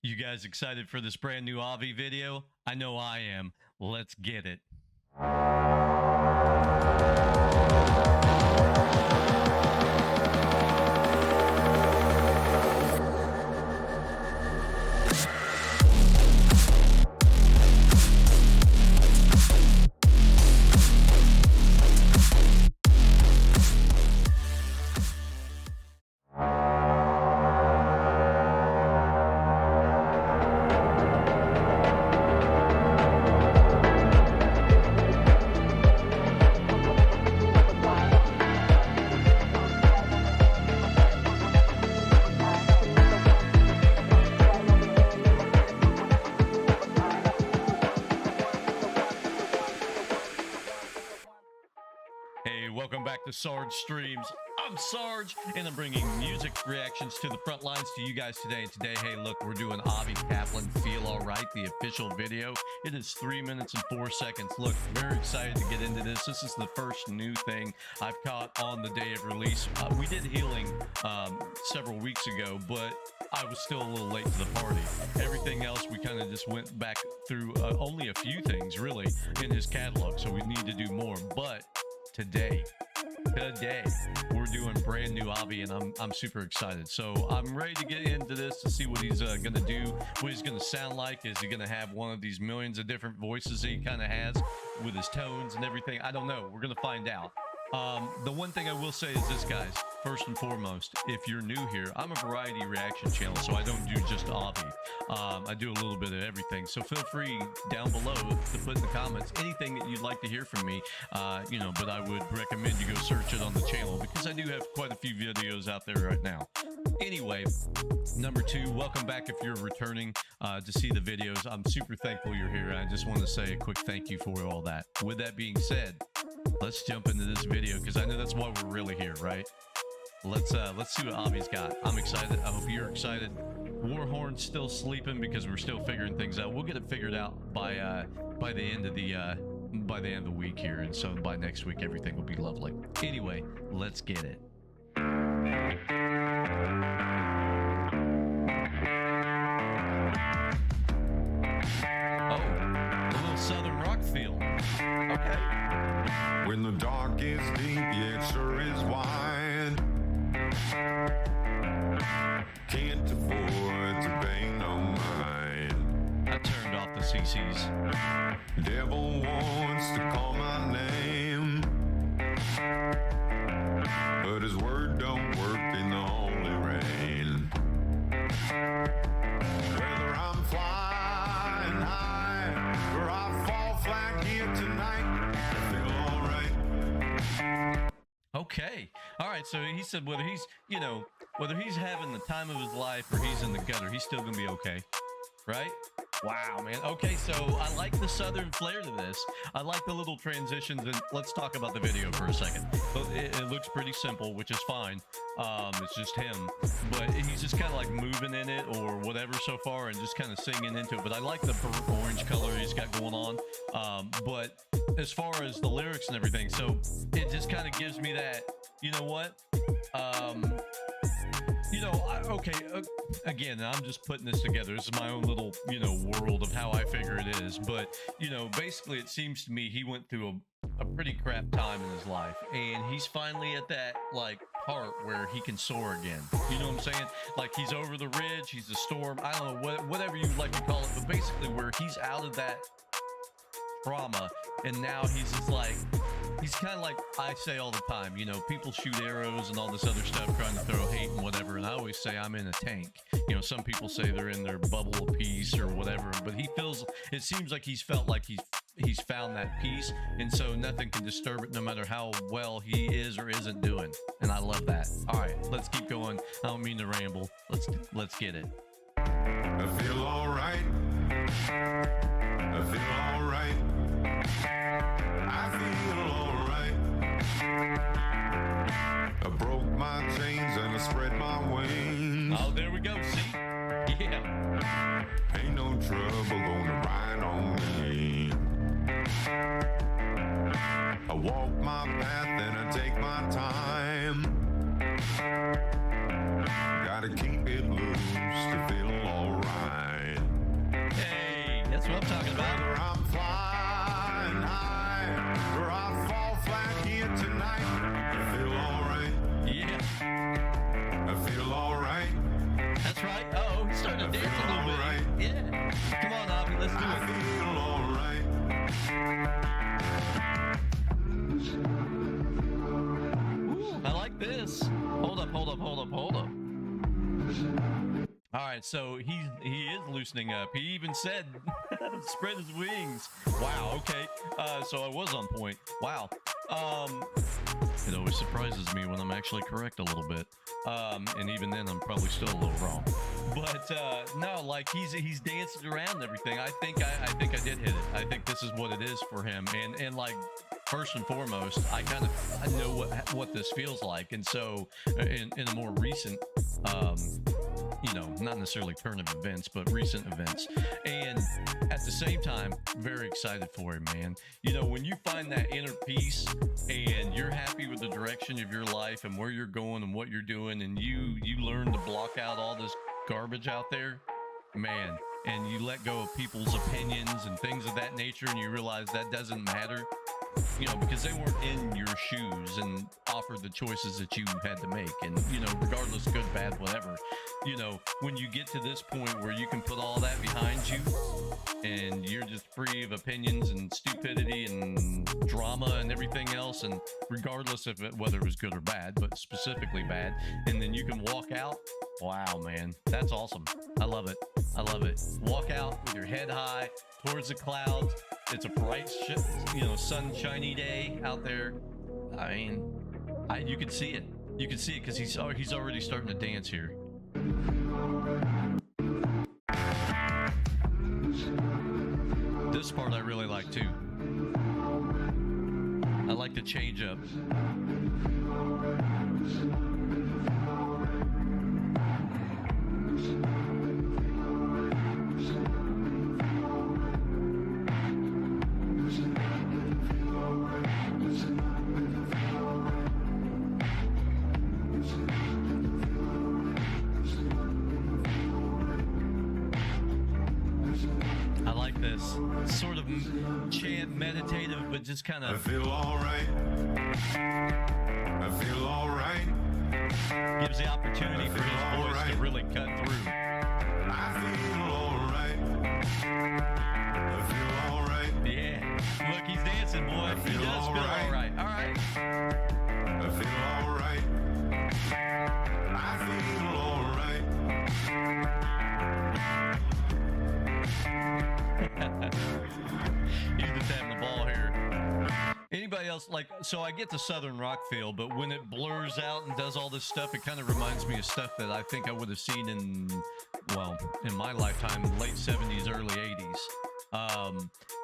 You guys excited for this brand new Avi video? I know I am. Let's get it. Hey, welcome back to Sarge Streams. I'm Sarge, and I'm bringing music reactions to the front lines to you guys today. And today, hey, look, we're doing Avi Kaplan, Feel Alright, the official video. It is 3 minutes and 4 seconds. Look, very excited to get into this. This is the first new thing I've caught on the day of release. We did Healing several weeks ago, but I was still a little late to the party. Everything else, we kind of just went back through only a few things, really, in his catalog, so we need to do more. But today we're doing brand new Avi, and I'm super excited. So I'm ready to get into this to see what he's gonna do, what he's gonna sound like. Is he gonna have one of these millions of different voices he kind of has with his tones and everything? I don't know. We're gonna find out. The one thing I will say is this, guys. First and foremost, if you're new here, I'm a variety reaction channel, so I don't do just Avi. I do a little bit of everything. So feel free down below to put in the comments anything that you'd like to hear from me. But I would recommend you go search it on the channel because I do have quite a few videos out there right now. Anyway, number two, welcome back if you're returning to see the videos. I'm super thankful you're here. I just want to say a quick thank you for all that. With that being said, let's jump into this video because I know that's why we're really here, right? Let's see what Avi's got. I'm excited. I hope you're excited. Warhorn's still sleeping because we're still figuring things out. We'll get it figured out by the end of the week here, and so by next week everything will be lovely. Anyway, let's get it. Oh, a little southern rock feel. Okay. When the dark is deep, yeah, it sure is wide. Can't afford to pay no mind. I turned off the CCs. Devil wants to call my name, but his word don't work in the holy rain. Whether I'm flying high or I fall flat here tonight, I feel alright. Okay. All right. So he said whether he's having the time of his life or he's in the gutter, he's still going to be okay. Right? Wow, man. Okay. So I like the southern flair to this. I like the little transitions. And let's talk about the video for a second. It looks pretty simple, which is fine. It's just him. But he's just kind of like moving in it or whatever so far and just kind of singing into it. But I like the burnt orange color he's got going on. But as far as the lyrics and everything, so it just kind of gives me that, you know what? Again, I'm just putting this together. This is my own little, world of how I figure it is. But, basically it seems to me he went through a pretty crap time in his life. And he's finally at that, part where he can soar again. You know what I'm saying? Like, he's over the ridge, he's the storm. I don't know, whatever you like to call it. But basically where he's out of that trauma, and now he's just like, he's kind of like I say all the time, people shoot arrows and all this other stuff trying to throw hate and whatever, and I always say I'm in a tank. Some people say they're in their bubble of peace or whatever, but it seems like he's felt like he's found that peace, and so nothing can disturb it no matter how well he is or isn't doing, and I love that. All right, let's keep going. I don't mean to ramble. Let's get it. I feel alright. I feel alright. I feel alright. I broke my chains and I spread my wings. Oh, there we go. See? Yeah. Ain't no trouble gonna ride on me. I walk my path and I take my time. Gotta keep it loose to feel alright. All right, so he is loosening up. He even said spread his wings. Wow. Okay. So I was on point. Wow. It always surprises me when I'm actually correct a little bit. And even then, I'm probably still a little wrong. But no, like he's dancing around and everything. I think I did hit it. I think this is what it is for him. And like first and foremost, I know what this feels like. And so in a more recent not necessarily turn of events, but recent events. And at the same time, very excited for him, man. When you find that inner peace and you're happy with the direction of your life and where you're going and what you're doing, and you learn to block out all this garbage out there, man, and you let go of people's opinions and things of that nature, and you realize that doesn't matter, because they weren't in your shoes and offered the choices that you had to make. And, regardless, good, bad, whatever, when you get to this point where you can put all that behind you and you're just free of opinions and stupidity and drama and everything else, and regardless of whether it was good or bad, but specifically bad, and then you can walk out. Wow, man, that's awesome. I love it. Walk out with your head high towards the clouds. It's a bright, sunshiny day out there. I mean, you can see it. You can see it because he's already starting to dance here. This part I really like too. I like the change up. Sort of chant, meditative, but just kind of. I feel alright. I feel alright. Gives the opportunity for his voice to really cut through. I feel alright. I feel alright. Yeah. Look, he's dancing, boy. He does feel alright. All right. I feel alright. I feel alright. He's just having the ball here. Anybody else so I get the Southern rock feel, but when it blurs out and does all this stuff, it kind of reminds me of stuff that I think I would have seen in my lifetime, late 70s, early 80s.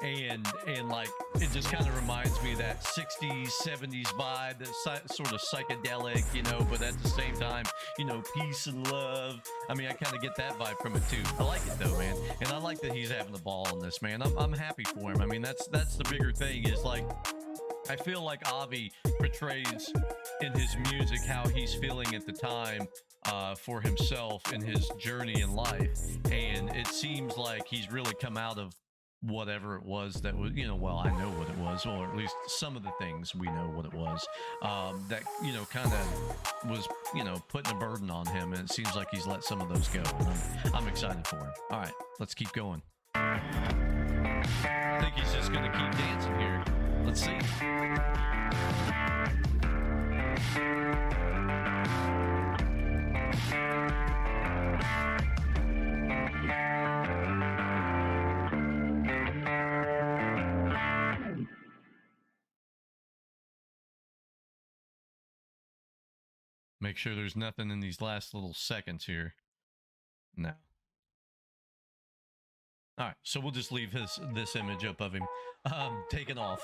And like it just kind of reminds me of that 60s 70s vibe, that sort of psychedelic, but at the same time, peace and love. I mean, I kind of get that vibe from it too. I like it though, man, and I like that he's having the ball on this, man. I'm happy for him. I mean, that's the bigger thing, is like I feel like Avi portrays in his music how he's feeling at the time for himself in his journey in life, and it seems like he's really come out of whatever it was that was, I know what it was, or at least some of the things we know what it was, that, kind of was, putting a burden on him. And it seems like he's let some of those go. And I'm excited for him. All right, let's keep going. I think he's just going to keep dancing here. Let's see. Make sure there's nothing in these last little seconds here. No. All right, so we'll just leave this image up of him taking off.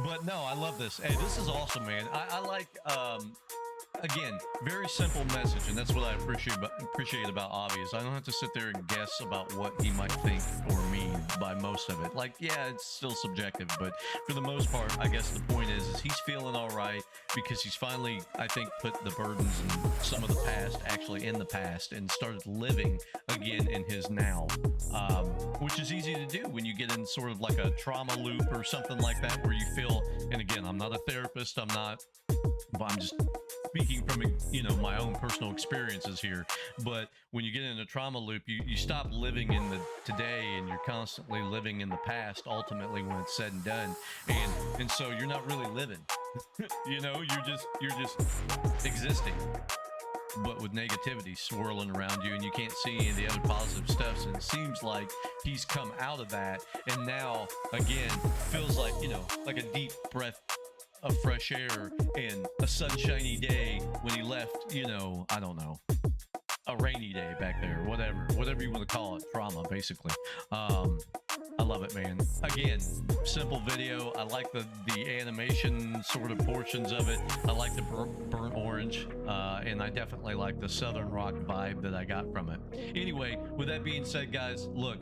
But no, I love this. Hey, this is awesome, man. I like, again, very simple message, and that's what I appreciate about Avi, is I don't have to sit there and guess about what he might think or mean by most of it. Like, yeah, it's still subjective, but for the most part, I guess the point is he's feeling all right because he's finally, I think, put the burdens and some of the past actually in the past and started living again in his now, which is easy to do when you get in sort of like a trauma loop or something like that, where you feel, and again, I'm not a therapist, I'm just speaking from my own personal experiences here, but when you get in a trauma loop, you stop living in the today and you're constantly living in the past, ultimately, when it's said and done, and so you're not really living. You're just existing. but with negativity swirling around you, and you can't see any of the other positive stuff. And it seems like he's come out of that, and now again feels like, you know, like a deep breath of fresh air and a sunshiny day when he left, you know, I don't know, a rainy day back there, whatever you want to call it, trauma basically. I love it, man. Again, simple video. I like the animation sort of portions of it. I like the burnt orange, and I definitely like the southern rock vibe that I got from it. Anyway, with that being said, guys, look,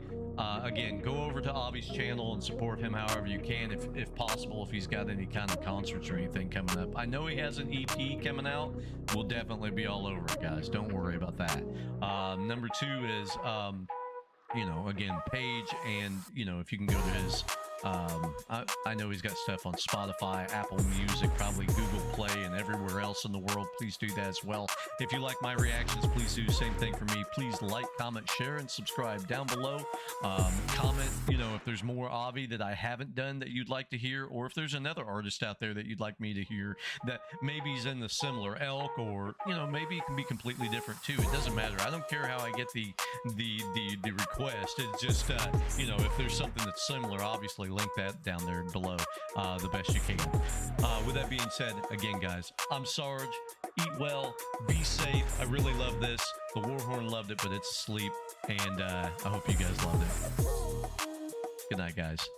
again, go over to Avi's channel and support him however you can, if possible, if he's got any kind of concerts or anything coming up. I know he has an EP coming out. We'll definitely be all over it, guys. Don't worry about that. Number two is, you know, again, Page, and, you know, if you can go to his, I know he's got stuff on Spotify, Apple Music, probably Google Play, and everywhere else in the world. Please do that as well. If you like my reactions, please do the same thing for me. Please like, comment, share, and subscribe down below. Comment, you know, if there's more Avi that I haven't done that you'd like to hear, or if there's another artist out there that you'd like me to hear that maybe is in the similar elk, or, you know, maybe it can be completely different too. It doesn't matter. I don't care how I get the request. It's just, you know, if there's something that's similar, obviously link that down there below the best you can. With that being said, again, guys, I'm Sarge. Eat well, be safe. I really love this. The Warhorn loved it, but it's asleep, and I hope you guys loved it. Good night, guys.